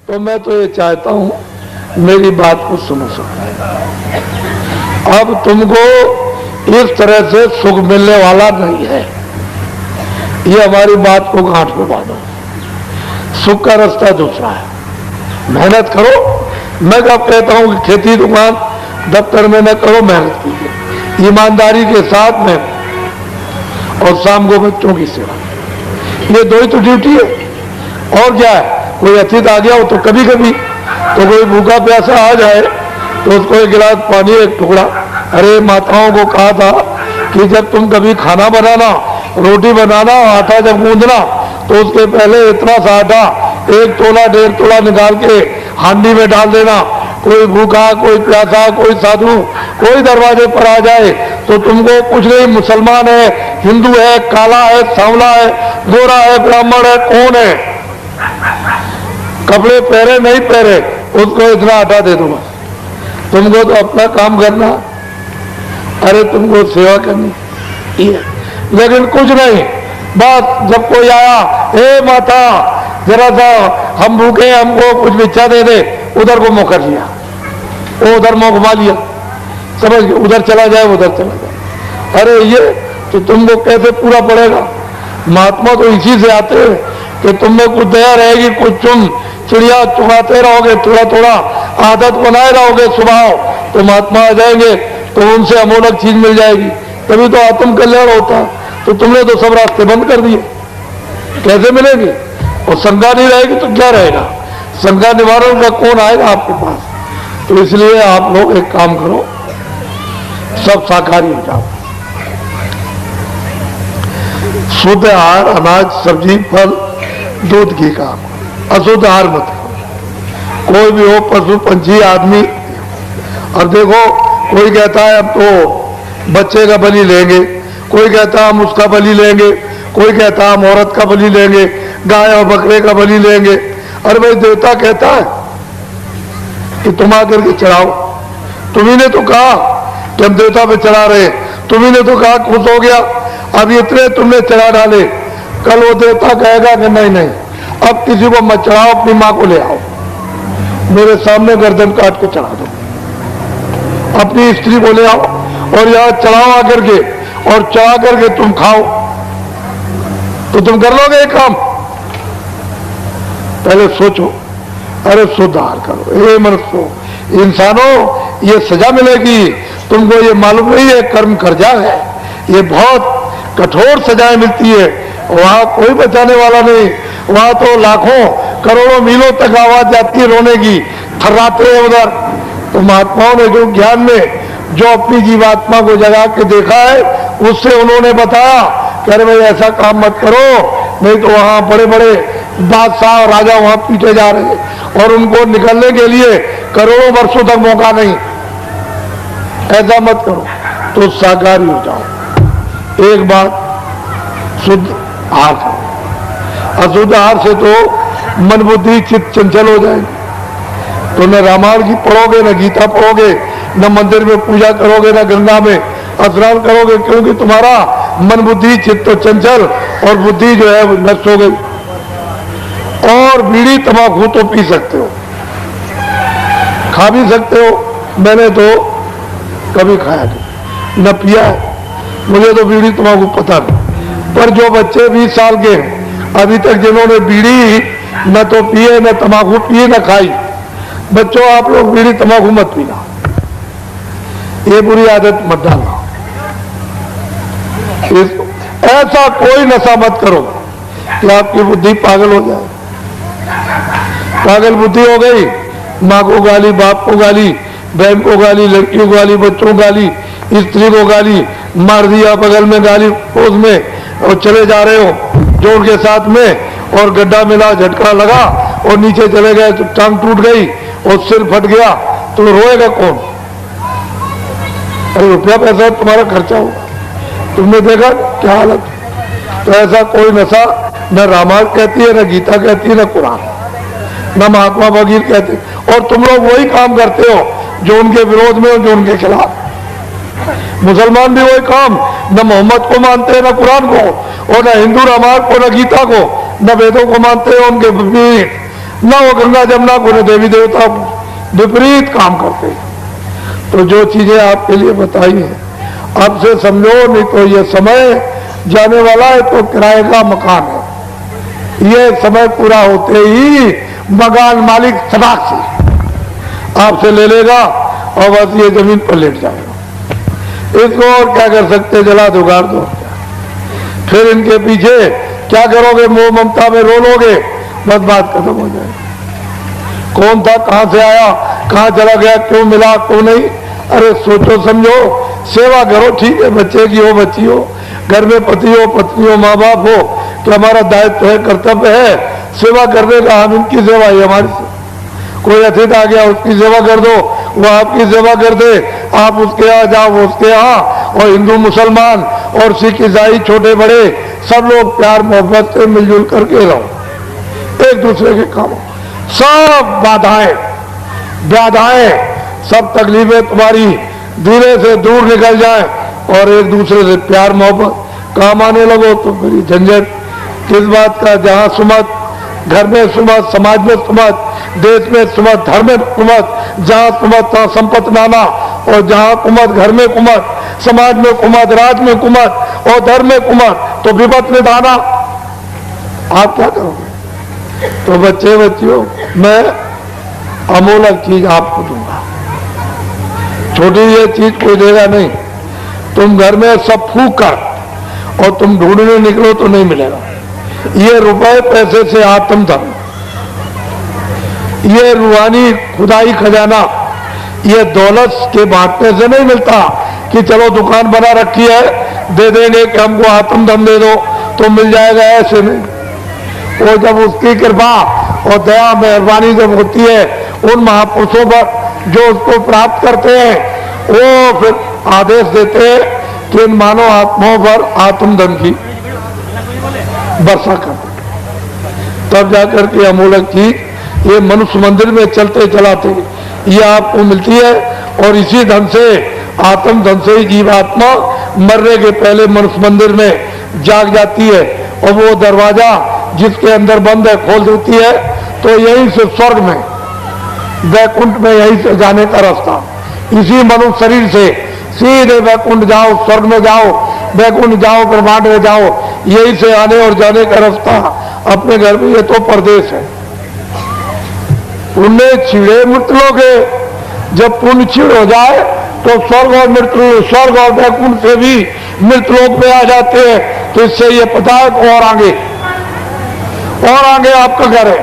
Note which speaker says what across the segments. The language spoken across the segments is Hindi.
Speaker 1: तो मैं तो ये चाहता हूं मेरी बात को सुनो सकता है। अब तुमको इस तरह से सुख मिलने वाला नहीं है, ये हमारी बात को गांठ में बांधो। सुख का रास्ता दूसरा है, मेहनत करो। मैं कब कहता हूं कि खेती दुकान दफ्तर में न करो, मेहनत कीजिए ईमानदारी के साथ में, और शाम को बच्चों की सेवा। ये दो ही तो ड्यूटी है, और क्या है। कोई अतिथि आ गया हो तो कभी कभी तो कोई भूखा प्यासा आ जाए तो उसको एक गिलास पानी, एक टुकड़ा। अरे माताओं को कहा था कि जब तुम कभी खाना बनाना, रोटी बनाना, आटा जब गूंदना तो उसके पहले इतना सा आटा 1 तोला 1.5 तोला निकाल के हांडी में डाल देना। कोई भूखा, कोई प्यासा, कोई साधु, कोई दरवाजे पर आ जाए तो तुमको कुछ नहीं, मुसलमान है, हिंदू है, काला है, सांवला है, गोरा है, ब्राह्मण है, कौन है, कपड़े पहरे नहीं पहरे, उसको इतना आटा दे दूंगा। तुमको तो अपना काम करना, अरे तुमको सेवा करनी है, लेकिन कुछ नहीं। बस जब कोई आया, हे माता जरा सा हम भूखे, हमको कुछ भिक्षा दे दे, उधर को मुँह कर लिया, वो उधर मुँह घुमा लिया, समझ गए, उधर चला जाए, उधर चला जाए। अरे ये तो तुमको कैसे पूरा पड़ेगा। महात्मा तो इसी से आते हैं कि तुम में कुछ दया रहेगी, कुछ तुम चिड़िया चुगाते रहोगे, थोड़ा थोड़ा आदत बनाए रहोगे स्वभाव, तो महात्मा आ जाएंगे, तो उनसे अमोलक चीज मिल जाएगी, तभी तो आत्म कल्याण होता। तो तुमने तो सब रास्ते बंद कर दिए, कैसे मिलेंगे। और शंका नहीं रहेगी तो क्या रहेगा, शंका निवारण का कौन आएगा आपके पास। तो इसलिए आप लोग एक काम करो, सब शाकाहारी हो जाओ। शुद्ध आहार, अनाज, सब्जी, फल, दूध, घी का, अशुद्ध आहार मत करो। कोई भी हो, पशु, पंछी, आदमी। और देखो, कोई कहता है अब तो बच्चे का बलि लेंगे, कोई कहता है हम उसका बलि लेंगे, कोई कहता है हम औरत का बलि लेंगे, गाय और बकरे का बलि लेंगे। अरे भाई, देवता कहता है कि तुम आकर के चढ़ाओ। तुम्ही ने तो कहा कि हम देवता पे चढ़ा रहे, तुम्ही ने तो कहा खुश हो गया, अब इतने तुमने चढ़ा डाले, कल वो देवता कहेगा कि नहीं नहीं, अब किसी को मत चढ़ाओ, अपनी माँ को ले आओ, मेरे सामने गर्दन काट के चढ़ा दो, अपनी स्त्री को ले आओ और यहां चढ़ाओ आकर के, और चढ़ा करके तुम खाओ। तो तुम कर लोगे एक काम, पहले सोचो। अरे सुधार करो, हे मनुष्यों, इंसानों, ये सजा मिलेगी तुमको, ये मालूम नहीं है, कर्म कर्जा है, ये बहुत कठोर सजाएं मिलती है। वहां कोई बचाने वाला नहीं, वहां तो लाखों करोड़ों मीलों तक आवाज जाती है रोने की, थर्राते हैं उधर। तो महात्माओं ने जो ज्ञान में जो अपनी जीवात्मा को जगा के देखा है, उससे उन्होंने बताया कि अरे भाई ऐसा काम मत करो, नहीं तो वहां बड़े बड़े बादशाह और राजा वहां पीटे जा रहे हैं और उनको निकलने के लिए करोड़ों वर्षों तक मौका नहीं, ऐसा मत करो। तो शाकाहारी हो जाओ। एक बात, शुद्ध आहार करो। अशुद्ध आहार से तो मन बुद्धि चित्त चंचल हो जाएगी, तो न रामायण की पढ़ोगे, न गीता पढ़ोगे, न मंदिर में पूजा करोगे, न गंगा में स्नान करोगे, क्योंकि तुम्हारा मन बुद्धि चित्त तो चंचल और बुद्धि जो है नष्ट हो गई। और बीड़ी तंबाकू तो पी सकते हो, खा भी सकते हो, मैंने तो कभी खाया नहीं, न पिया है, मुझे तो बीड़ी तंबाकू पता नहीं। पर जो बच्चे 20 साल के अभी तक जिन्होंने बीड़ी न तो पिए, न तंबाकू पिए, न खाई, बच्चों आप लोग बीड़ी तंबाकू मत पीना, ये बुरी आदत मत डालना। ऐसा कोई नशा मत करो कि आपकी बुद्धि पागल हो जाए। पागल बुद्धि हो गई, माँ को गाली, बाप को गाली, बहन को गाली, लड़कियों को गाली, बच्चों को गाली, स्त्री को गाली, मार दिया बगल में गाली पोज में, और चले जा रहे हो जोड़ के साथ में, और गड्ढा मिला, झटका लगा और नीचे चले गए तो टांग टूट गई और सिर फट गया, तो रोएगा कौन। अरे रुपया पैसा तुम्हारा खर्चा होगा, तुमने देखा क्या हालत। तो ऐसा कोई नशा न रामायण कहती है, न गीता कहती है, न कुरान, न महात्मा भगीर कहते। और तुम लोग वही काम करते हो जो उनके विरोध में हो, जो उनके खिलाफ। मुसलमान भी वही काम, न मोहम्मद को मानते हैं, न कुरान को, और न हिंदू रामायण को, न गीता को, न वेदों को मानते हैं, उनके विपरीत न वो गंगा जमुना को न देवी देवता को, विपरीत काम करते हैं। तो जो चीजें आपके लिए बताई हैं अब से समझो, नहीं तो ये समय जाने वाला है तो किराए का मकान है। ये समय पूरा होते ही मकान मालिक सटाक से आपसे ले लेगा और बस ये जमीन पर लेट जाएगा। इसको और क्या कर सकते, जला दो, गाड़ दो। फिर इनके पीछे क्या करोगे, मोह ममता में रो लोगे, बस बात खत्म हो जाएगी। कौन था, कहां से आया, कहां चला गया, क्यों मिला, क्यों नहीं। अरे सोचो समझो, सेवा करो, ठीक है, बच्चे की हो, बच्ची हो, घर में पति हो, पत्नी हो, माँ बाप हो, कि हमारा दायित्व है, कर्तव्य है सेवा करने का। हम इनकी सेवा है हमारी से। कोई अतिथि आ गया, उसकी सेवा कर दो, वो आपकी सेवा कर दे, आप उसके यहाँ जाओ, वो उसके यहाँ। और हिंदू मुसलमान और सिख ईसाई छोटे बड़े सब लोग प्यार मोहब्बत से मिलजुल करके रहो, एक दूसरे के काम। सब बाधाएं व्याधाएं सब तकलीफें तुम्हारी धीरे से दूर निकल जाए और एक दूसरे से प्यार मोहब्बत काम आने लगो। तो मेरी झंझट किस बात का, जहां सुमत, घर में सुमत, समाज में सुमत, देश में सुमत, धर्म में कुमत, जहां कुमत तहां संपत नाना, और जहां कुमत घर में कुमत, समाज में कुमत, राज में कुमत और धर्म में कुमत, तो विपत निधाना। आप क्या करोगे। तो बच्चे बच्चियों, मैं अमूलक चीज आपको दूंगा, छोटी ये चीज कोई देगा नहीं। तुम घर में सब फूक कर और तुम ढूंढने निकलो तो नहीं मिलेगा। ये रुपए पैसे से आत्मधन, ये रूहानी खुदाई खजाना, ये दौलत के बांटने से नहीं मिलता कि चलो दुकान बना रखी है दे देंगे कि हमको आत्मधन दे दो तो मिल जाएगा, ऐसे नहीं। वो जब उसकी कृपा और दया मेहरबानी जब होती है उन महापुरुषों पर जो उसको प्राप्त करते हैं, वो फिर आदेश देते हैं कि इन मानव आत्माओं पर आत्मधन की वर्षा कर, तब जाकर के अमूलक चीज ये मनुष्य मंदिर में चलते चलाते ये आपको मिलती है। और इसी धन से, आत्म धन से ही जीवात्मा मरने के पहले मनुष्य मंदिर में जाग जाती है और वो दरवाजा जिसके अंदर बंद है खोल देती है। तो यहीं से स्वर्ग में, वैकुंठ में, यहीं से जाने का रास्ता, इसी मनुष्य शरीर से सीधे वैकुंठ जाओ, स्वर्ग में जाओ, वैकुंठ जाओ, ब्रह्मांड में जाओ, यहीं से आने और जाने का रास्ता अपने घर में। ये तो परदेश है, पुण्य छिड़े मृतलोक है। जब पुण्य छिड़ हो जाए तो स्वर्ग और मृत्यु, स्वर्ग और वैकुंठ से भी मृतलोक में आ जाते हैं। तो इससे ये पता है कि और आगे आपका घर है,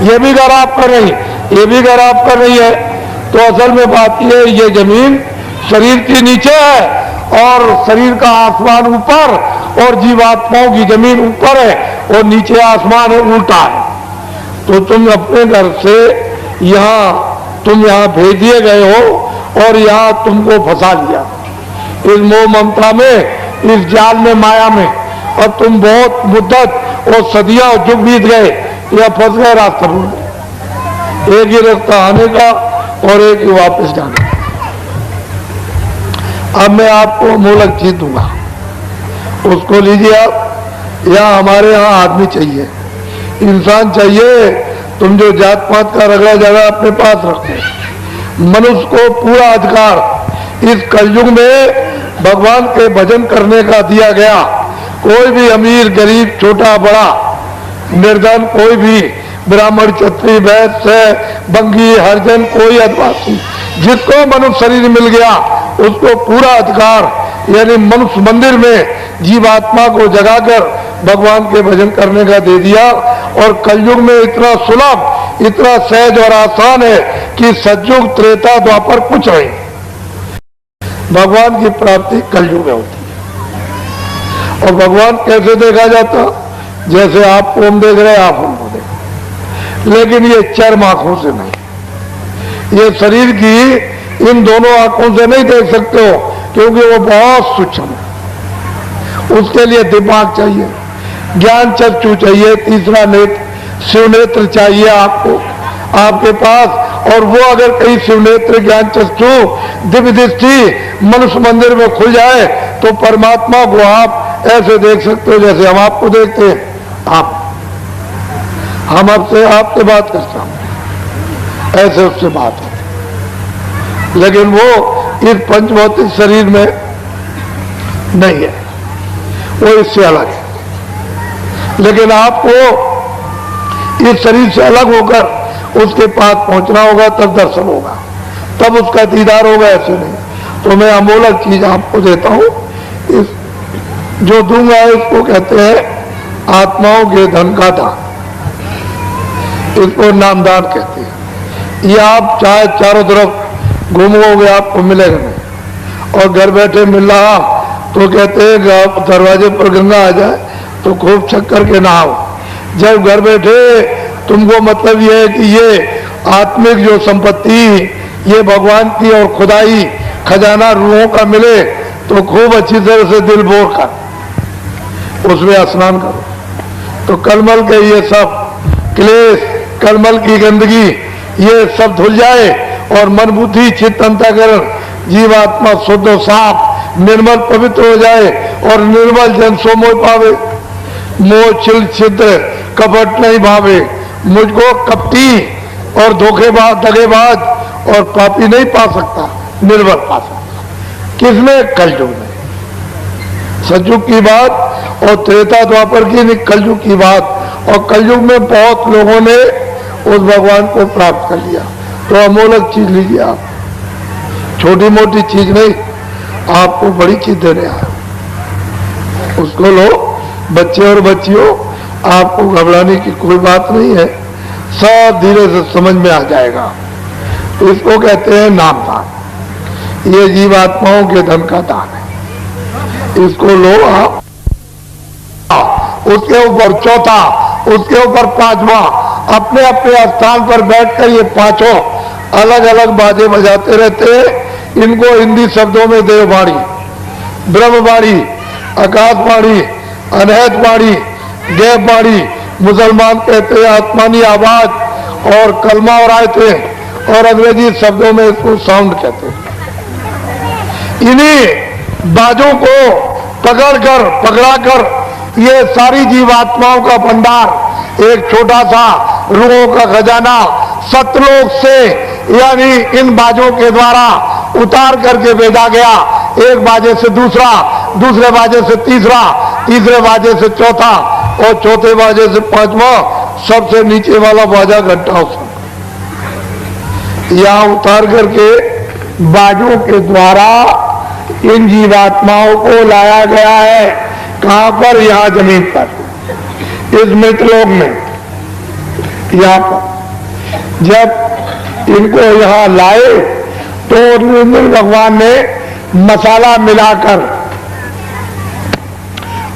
Speaker 1: ये भी घर आपका नहीं, ये भी घर आपका नहीं है। तो असल में बात यह है, ये जमीन शरीर के नीचे है और शरीर का आसमान ऊपर और जीवात्माओं की जमीन ऊपर है और नीचे आसमान है, उल्टा है। तो तुम अपने घर से तुम यहाँ भेज दिए गए हो और यहाँ तुमको फंसा लिया इस मोह ममता में, इस जाल में, माया में। और तुम बहुत मुद्दत और सदियां और युग बीत गए, या फंस गए, रास्ता भूल गए। एक ही रास्ता आने का और एक ही वापस जाने का। अब मैं आपको अमूलक चीज दूंगा, उसको लीजिए आप। यहाँ हमारे यहाँ आदमी चाहिए, इंसान चाहिए। तुम जो जात पात का रगड़ा जगह अपने पास रखो। मनुष्य को पूरा अधिकार इस कलयुग में भगवान के भजन करने का दिया गया। कोई भी अमीर गरीब छोटा बड़ा निर्धन, कोई भी ब्राह्मण क्षत्रिय वैश्य बंगी हरिजन, कोई आदिवासी, जिसको मनुष्य शरीर मिल गया उसको पूरा अधिकार, यानी मनुष्य मंदिर में जीवात्मा को जगाकर भगवान के भजन करने का दे दिया। और कलयुग में इतना सुलभ, इतना सहज और आसान है कि सतयुग त्रेता द्वापर कुछ नहीं, भगवान की प्राप्ति कलयुग में होती है। और भगवान कैसे देखा जाता, जैसे आपको हम देख रहे हैं, आप हमको देख, लेकिन ये चर्म आंखों से नहीं, ये शरीर की इन दोनों आंखों से नहीं देख सकते हो, क्योंकि वो बहुत सूक्ष्म है। उसके लिए दिमाग चाहिए, ज्ञान चक्षु चाहिए, तीसरा नेत्र शिव नेत्र चाहिए आपको, आपके पास। और वो अगर कहीं शिव नेत्र ज्ञान चक्षु दिव्य दृष्टि मनुष्य मंदिर में खुल जाए तो परमात्मा को आप ऐसे देख सकते हो जैसे हम आपको देखते हैं। आप हम आपसे आपसे बात करता हूं, ऐसे उससे बात हो, लेकिन वो इस पंचभौतिक शरीर में नहीं है, वो इससे अलग है। लेकिन आपको इस शरीर से अलग होकर उसके पास पहुंचना होगा, तब दर्शन होगा, तब उसका दीदार होगा, ऐसे नहीं। तो मैं अमूलक चीज आपको देता हूं, इस जो दूंगा इसको कहते हैं आत्माओं के धन का दान, इसको नामदान कहते हैं। ये आप चाहे चारों तरफ घूमोगे आपको मिलेगा नहीं, और घर बैठे मिल रहा तो कहते हैं आप दरवाजे पर गंगा आ जाए तो खूब चक्कर के नहाओ। जब घर बैठे तुमको मतलब ये है कि ये आत्मिक जो संपत्ति ये भगवान की और खुदाई खजाना रूहों का मिले, तो खूब अच्छी तरह से दिल बोर कर उसमें स्नान करो, तो कलमल के ये सब क्लेश, कलमल की गंदगी ये सब धुल जाए, और मन बुद्धि चित्त अंतःकरण जीवात्मा शुद्ध और साफ निर्मल पवित्र हो जाए, और निर्मल जन सो मोह पावे, मोह छिल छिद्र कपट नहीं भावे। मुझको कपटी और धोखेबाज दगेबाज और पापी नहीं पा सकता, निर्मल पा सकता। किसमें? कलयुग में। सतयुग की बात और त्रेता द्वापर की नहीं, कलयुग की बात। और कलयुग में बहुत लोगों ने उस भगवान को प्राप्त कर लिया। तो अमूलक चीज लीजिए आप, छोटी मोटी चीज नहीं, आपको बड़ी चीज देने आया, उसको लो। बच्चे और बच्चियों, आपको घबराने की कोई बात नहीं है, सब धीरे से समझ में आ जाएगा। तो इसको कहते हैं नामदान, ये जीवात्माओं के धन का दान है, इसको लो आप। उसके ऊपर चौथा, उसके ऊपर पांचवा, अपने अपने स्थान पर बैठकर ये पांचों अलग अलग बाजे बजाते रहते हैं। इनको हिंदी शब्दों में देववाणी, ब्रह्मवाणी, आकाशवाणी, अनहतवाणी, देववाणी, मुसलमान कहते हैं आत्मानी आवाज, और कलमा और आयतें, और अंग्रेजी शब्दों में इसको साउंड कहते हैं। इन्हीं बाजों को पकड़ाकर ये सारी जीवात्माओं का भंडार, एक छोटा सा रूहों का खजाना सतलोक से, यानी इन बाजों के द्वारा उतार करके भेजा गया। एक बाजे से दूसरा, दूसरे बाजे से तीसरा, तीसरे बाजे से चौथा, और चौथे बाजे से पांचवा, सबसे नीचे वाला बाजा घंटा यहां उतार करके बाजों के द्वारा इन जीवात्माओं को लाया गया है। कहां पर? यहां जमीन पर, इस मृतलोक में। यहां पर जब इनको यहां लाए तो निर्मल भगवान ने मसाला मिलाकर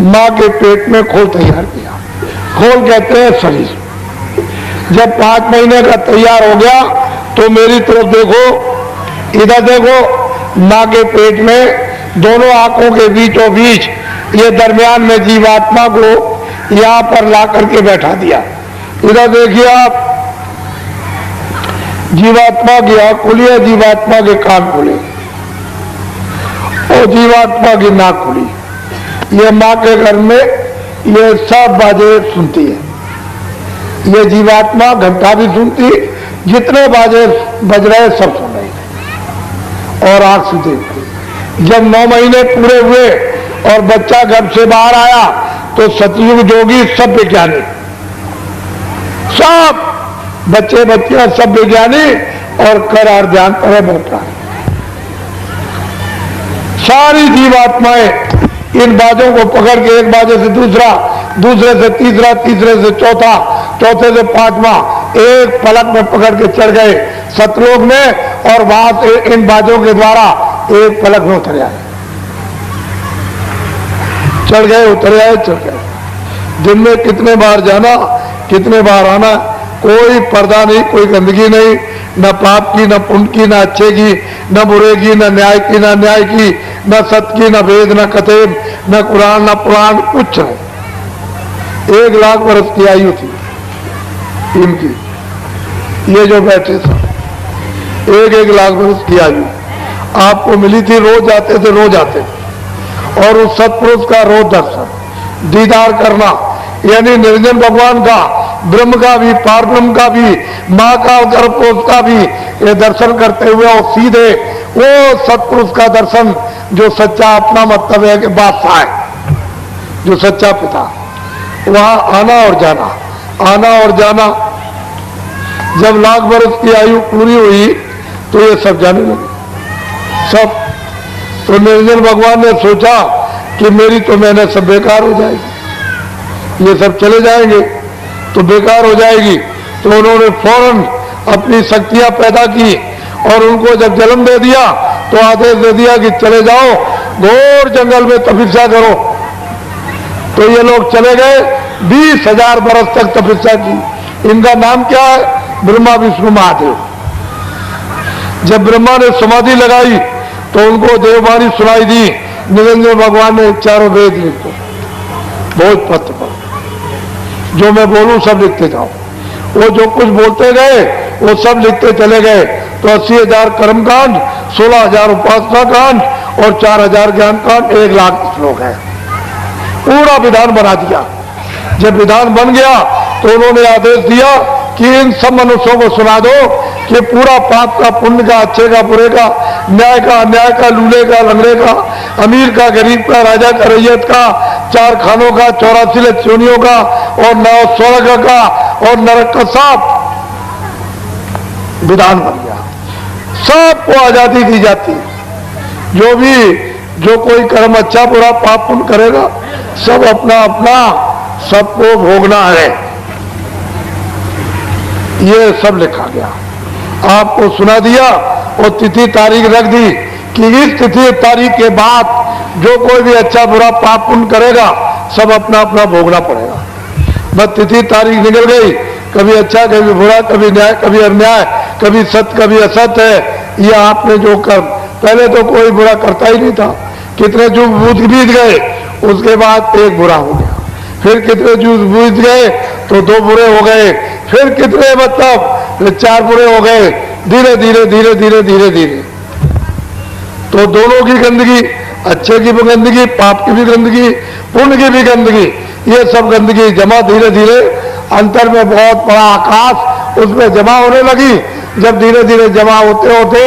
Speaker 1: मां के पेट में खोल तैयार किया। खोल कहते हैं शरीर। जब 5 महीने का तैयार हो गया तो मेरी तरफ देखो, इधर देखो, मां के पेट में दोनों आंखों के बीचों बीच ये दरमियान में जीवात्मा को यहां पर ला करके बैठा दिया। इधर देखिए आप, जीवात्मा की आंख खुली है, जीवात्मा के कान खुले, और जीवात्मा की नाक खुली। ये मां के घर में ये सब बाजे सुनती है। ये जीवात्मा घंटा भी सुनती, जितने बाजे बज रहे सब सुन रही, और आंख से देखती। जब 9 महीने पूरे हुए और बच्चा घर से बाहर आया तो सतयुग जोगी सब विज्ञानी, सब बच्चे बच्चियां सब विज्ञानी, और करार ध्यान पर बैठा। सारी जीवात्माएं इन बाजों को पकड़ के एक बाजे से दूसरा, दूसरे से तीसरा, तीसरे से चौथा, चौथे से पांचवा, एक पलक में पकड़ के चढ़ गए सतलोक में, और वहां से इन बाजों के द्वारा एक पलक में उतर आए। चढ़ गए, उतर आए, चढ़ गए। दिन में कितने बार जाना, कितने बार आना, कोई पर्दा नहीं, कोई गंदगी नहीं, न पाप की, न पुण्य की, न अच्छे की, न बुरे की, न न्याय की, न न्याय की, न सत्य की, न वेद, न कतेब, न कुरान, न पुराण, कुछ नहीं। 1 लाख वर्ष की आयु थी इनकी, ये जो बैठे सब 1-1 लाख वर्ष की आयु आपको मिली थी। रोज आते थे, रोज आते थे, और उस सत्पुरुष का रोज दर्शन दीदार करना, यानी निरंजन भगवान का ब्रह्म का भी, पारब्रह्म का भी, माँ का, गर्भकोश का भी ये दर्शन करते हुए और सीधे वो सत्पुरुष का दर्शन जो सच्चा, अपना मतलब है कि बादशाह है, जो सच्चा पिता, वहां आना और जाना, आना और जाना। जब लाख वर्ष की आयु पूरी हुई तो ये सब जाने लगे, सब। तो निरंजन भगवान ने सोचा कि मेरी तो मेहनत सब बेकार हो जाएगी, ये सब चले जाएंगे तो बेकार हो जाएगी। तो उन्होंने फौरन अपनी शक्तियां पैदा की और उनको जब जन्म दे दिया तो आदेश दे दिया कि चले जाओ घोर जंगल में तपस्या करो। तो ये लोग चले गए, 20,000 बरस तक तपस्या की। इनका नाम क्या है? ब्रह्मा विष्णु महादेव। जब ब्रह्मा ने समाधि लगाई तो उनको देववाणी सुनाई दी। निरंजन भगवान ने चारों वेद लिखो, बहुत पत्र पर, जो मैं बोलूं सब लिखते जाओ। वो जो कुछ बोलते गए वो सब लिखते चले गए। तो 80,000 कर्मकांड, 16,000 उपासना कांड और 4,000 ज्ञान कांड, 1,00,000 श्लोक है। पूरा विधान बना दिया। जब विधान बन गया तो उन्होंने आदेश दिया कि इन सब मनुष्यों को सुना दो कि पूरा पाप का, पुण्य का, अच्छे का, बुरे का, न्याय का, अन्याय का, लूले का, लंगड़े का, अमीर का, गरीब का, राजा का, रैयत का, 4 खानों का, 84 लक्ष्योनियों का और 9 स्वर्ग का और नरक का सब विधान बन गया। सबको आजादी दी जाती है। जो कोई कर्म अच्छा बुरा पाप पुण्य करेगा सब अपना अपना सबको भोगना है, ये सब लिखा गया। आपको सुना दिया और तिथि तारीख रख दी कि इस तिथि तारीख के बाद जो कोई भी अच्छा बुरा पाप पुण्य करेगा सब अपना अपना भोगना पड़ेगा। बस तिथि तारीख निकल गई, कभी अच्छा कभी बुरा, कभी न्याय कभी अन्याय, कभी सत्य कभी असत्य है। ये आपने जो कर्म, पहले तो कोई बुरा करता ही नहीं था, कितने युग बीत गए, उसके बाद एक बुरा हो गया, फिर कितने युग बीत गए तो 2 बुरे हो गए, फिर कितने मतलब 4 बुरे हो गए, धीरे धीरे धीरे धीरे धीरे धीरे। तो दोनों की गंदगी, अच्छे की भी गंदगी, पाप की भी गंदगी, पुण्य की भी गंदगी, ये सब गंदगी जमा धीरे धीरे अंतर में बहुत बड़ा आकाश उसमें जमा होने लगी। जब धीरे धीरे जमा होते होते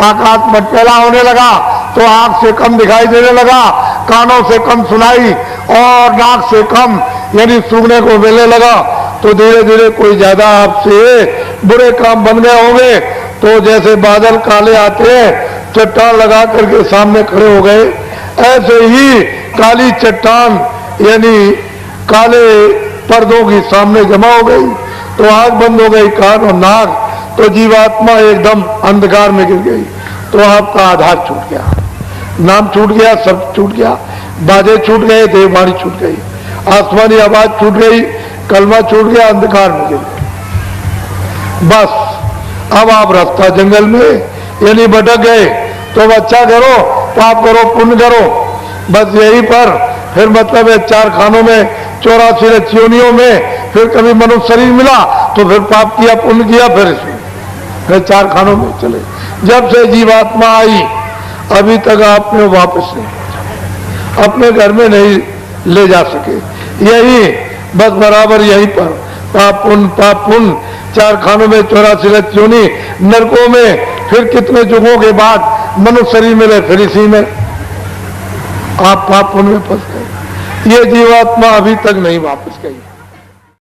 Speaker 1: आकाश मटमैला होने लगा तो आंख से कम दिखाई देने लगा, कानों से कम सुनाई और नाक से कम यानी सूंघने को मिलने लगा। तो धीरे धीरे कोई ज्यादा आपसे बुरे काम बन गए होंगे तो जैसे बादल काले आते हैं चट्टान लगा करके सामने खड़े हो गए, ऐसे ही काली चट्टान यानी काले पर्दों की सामने जमा हो गई। तो आंख बंद हो गई, कान और नाक, तो जीवात्मा एकदम अंधकार में गिर गई। तो आपका आधार छूट गया, नाम छूट गया, सब छूट गया, बाजे छूट गए, देववाणी छूट गई, आसमानी आवाज छूट गई, कलमा छूट गया, अंधकार में गिर गए। बस अब आप रास्ता जंगल में यानी भटक गए। तो अब अच्छा करो, पाप करो, पुण्य करो, बस यही पर फिर मतलब है 4 खानों में 84 रचियोनियों में फिर कभी मनुष्य शरीर मिला तो फिर पाप किया, पुण्य किया, फिर इसमें फिर 4 खानों में चले। जब से जीवात्मा आई अभी तक आपने वापस नहीं अपने घर में नहीं ले जा सके। यही बस बराबर यहीं पर पाप पुण्य 4 खानों में 84 रचियोनी, नरकों में फिर कितने युगों के बाद मनुष्य शरीर मिले, फिर इसी में आप पाप पुण्य में फंस गए। ये जीवात्मा अभी तक नहीं वापस गई।